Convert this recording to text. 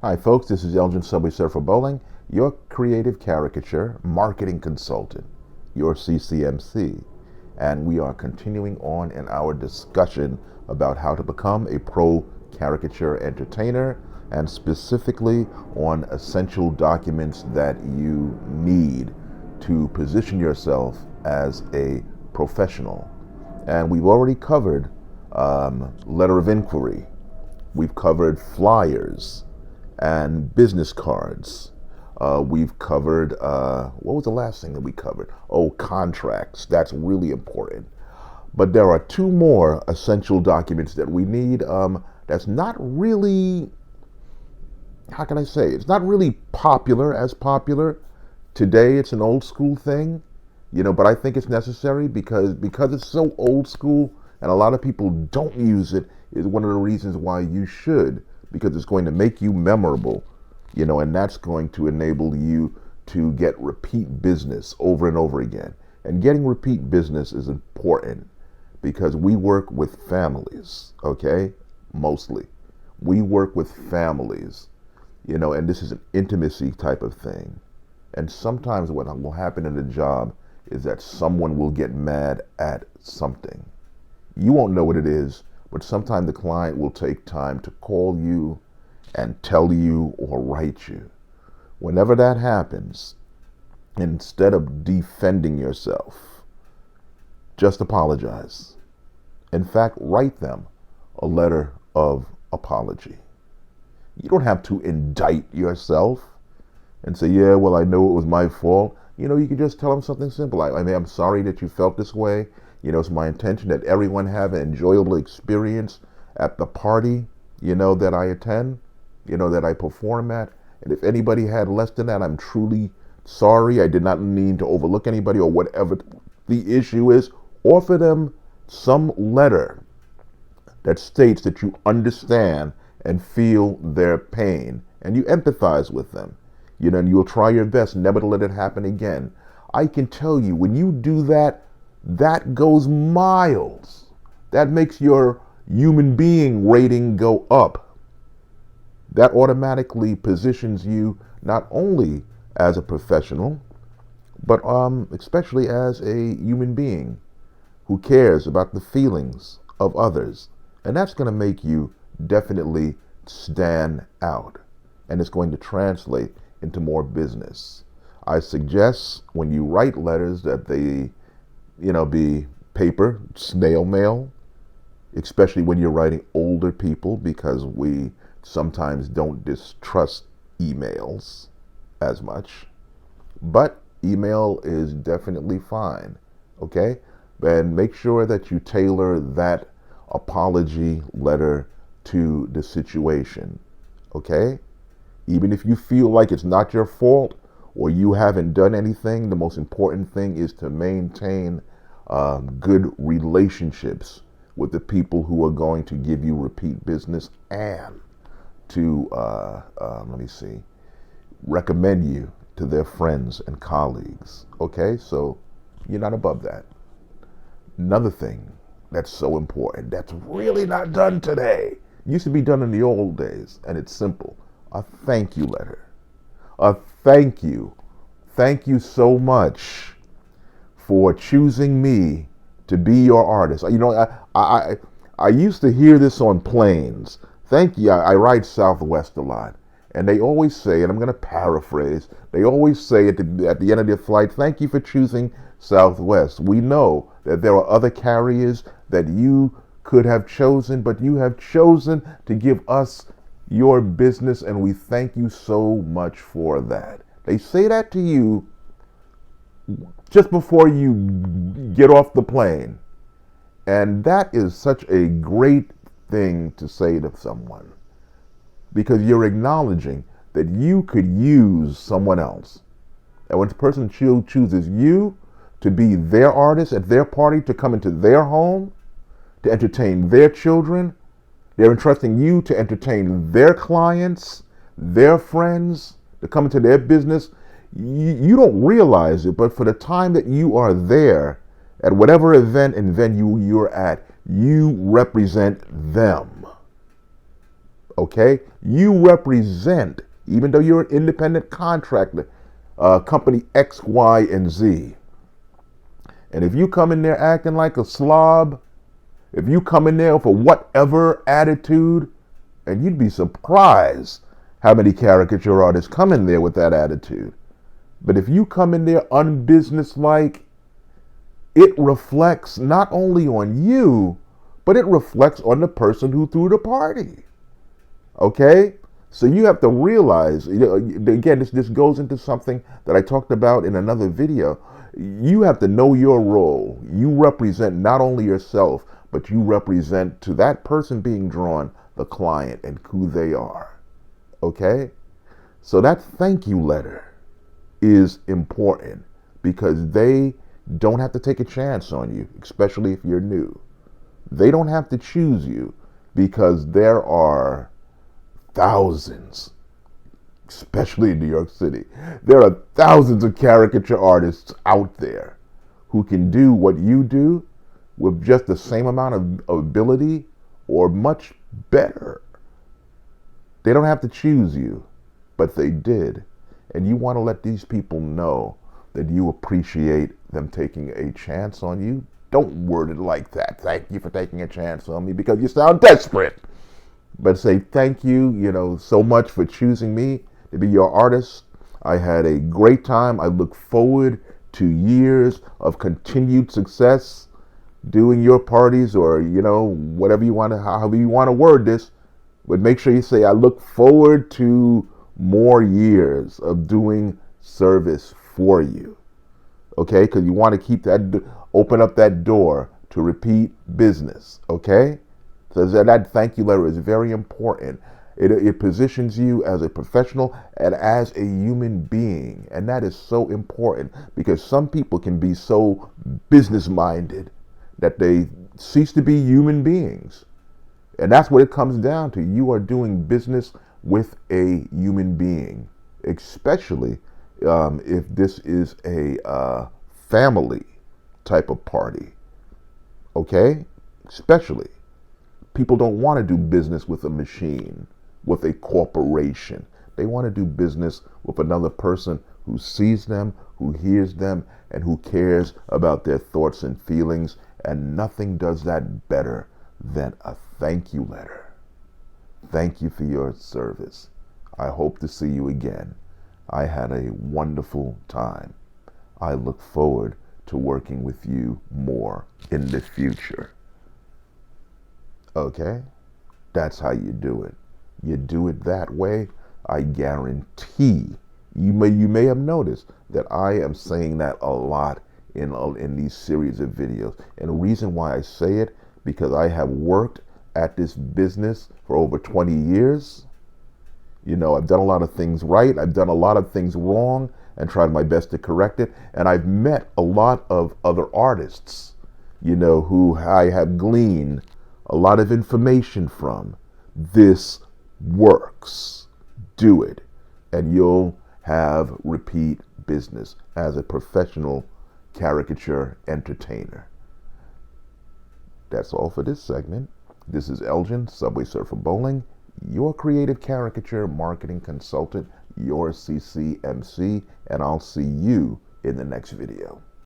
Hi folks, this is Elgin subwaysurfer Bolling, your creative caricature marketing consultant, your CCMC. And we are continuing on in our discussion about how to become a pro caricature entertainer, and specifically on essential documents that you need to position yourself as a professional. And we've already covered letter of inquiry. We've covered flyers and business cards. We've covered, what was the last thing that we covered? Oh, contracts. That's really important. But there are two more essential documents that we need. That's not really, how can I say? It's not really popular. Today it's an old school thing, but I think it's necessary because it's so old school and a lot of people don't use it is one of the reasons why you should, because it's going to make you memorable, and that's going to enable you to get repeat business over and over again. And getting repeat business is important because we work with families, okay? Mostly. We work with families, and this is an intimacy type of thing. And sometimes what will happen in a job is that someone will get mad at something. You won't know what it is, but sometimes the client will take time to call you and tell you or write you. Whenever that happens, instead of defending yourself, just apologize. In fact, write them a letter of apology. You don't have to indict yourself and say, yeah, well, I know it was my fault. You can just tell them something simple. I mean, I'm sorry that you felt this way. It's my intention that everyone have an enjoyable experience at the party, that I attend, that I perform at. And if anybody had less than that, I'm truly sorry. I did not mean to overlook anybody or whatever the issue is. Offer them some letter that states that you understand and feel their pain and you empathize with them. And you'll try your best never to let it happen again. I can tell you, when you do that, that goes miles. That makes your human being rating go up. That automatically positions you not only as a professional, but especially as a human being who cares about the feelings of others. And that's going to make you definitely stand out. And it's going to translate into more business. I suggest when you write letters that they be paper, snail mail, especially when you're writing older people, because we sometimes don't distrust emails as much. But email is definitely fine, okay? And make sure that you tailor that apology letter to the situation, okay? Even if you feel like it's not your fault or you haven't done anything, the most important thing is to maintain good relationships with the people who are going to give you repeat business and to, recommend you to their friends and colleagues. Okay, so you're not above that. Another thing that's so important, that's really not done today, used to be done in the old days, and it's simple. A thank you letter. A thank you. Thank you so much for choosing me to be your artist. I used to hear this on planes. Thank you. I ride Southwest a lot. And they always say, and I'm going to paraphrase, they always say at the end of their flight, thank you for choosing Southwest. We know that there are other carriers that you could have chosen, but you have chosen to give us your business, and we thank you so much for that. They say that to you just before you get off the plane. And that is such a great thing to say to someone, because you're acknowledging that you could use someone else. And when the person chooses you to be their artist at their party, to come into their home, to entertain their children, they're entrusting you to entertain their clients, their friends, to come into their business. You don't realize it, but for the time that you are there, at whatever event and venue you're at, you represent them. Okay? You represent, even though you're an independent contractor, company X, Y, and Z. And if you come in there acting like a slob, if you come in there for whatever attitude, and you'd be surprised how many caricature artists come in there with that attitude. But if you come in there unbusinesslike, it reflects not only on you, but it reflects on the person who threw the party. Okay? So you have to realize, again, this goes into something that I talked about in another video. You have to know your role. You represent not only yourself, but you represent to that person being drawn the client and who they are. Okay? So that thank you letter is important because they don't have to take a chance on you, especially if you're new. They don't have to choose you because there are thousands, especially in New York City. There are thousands of caricature artists out there who can do what you do with just the same amount of ability or much better. They don't have to choose you, but they did. And you want to let these people know that you appreciate them taking a chance on you. Don't word it like that. Thank you for taking a chance on me, because you sound desperate. But say thank you, so much for choosing me to be your artist. I had a great time. I look forward to years of continued success doing your parties, or whatever you want to, however you want to word this. But make sure you say, I look forward to more years of doing service for you. Okay? Because you want to keep that, open up that door to repeat business. Okay? So that thank you letter is very important. It positions you as a professional and as a human being. And that is so important, because some people can be so business minded that they cease to be human beings. And that's what it comes down to. You are doing business with a human being, especially if this is a family type of party. Okay? Especially. People don't want to do business with a machine, with a corporation. They want to do business with another person who sees them, who hears them, and who cares about their thoughts and feelings. And nothing does that better than a thank you letter. Thank you for your service. I hope to see you again. I had a wonderful time. I look forward to working with you more in the future. Okay? That's how you do it. You do it that way, I guarantee. You may have noticed that I am saying that a lot in these series of videos. And the reason why I say it, because I have worked at this business for over 20 years. I've done a lot of things right. I've done a lot of things wrong and tried my best to correct it. And I've met a lot of other artists, who I have gleaned a lot of information from. This works. Do it. And you'll have repeat business as a professional caricature entertainer. That's all for this segment. This is Elgin, Subwaysurfer Bolling, your creative caricature marketing consultant, your CCMC, and I'll see you in the next video.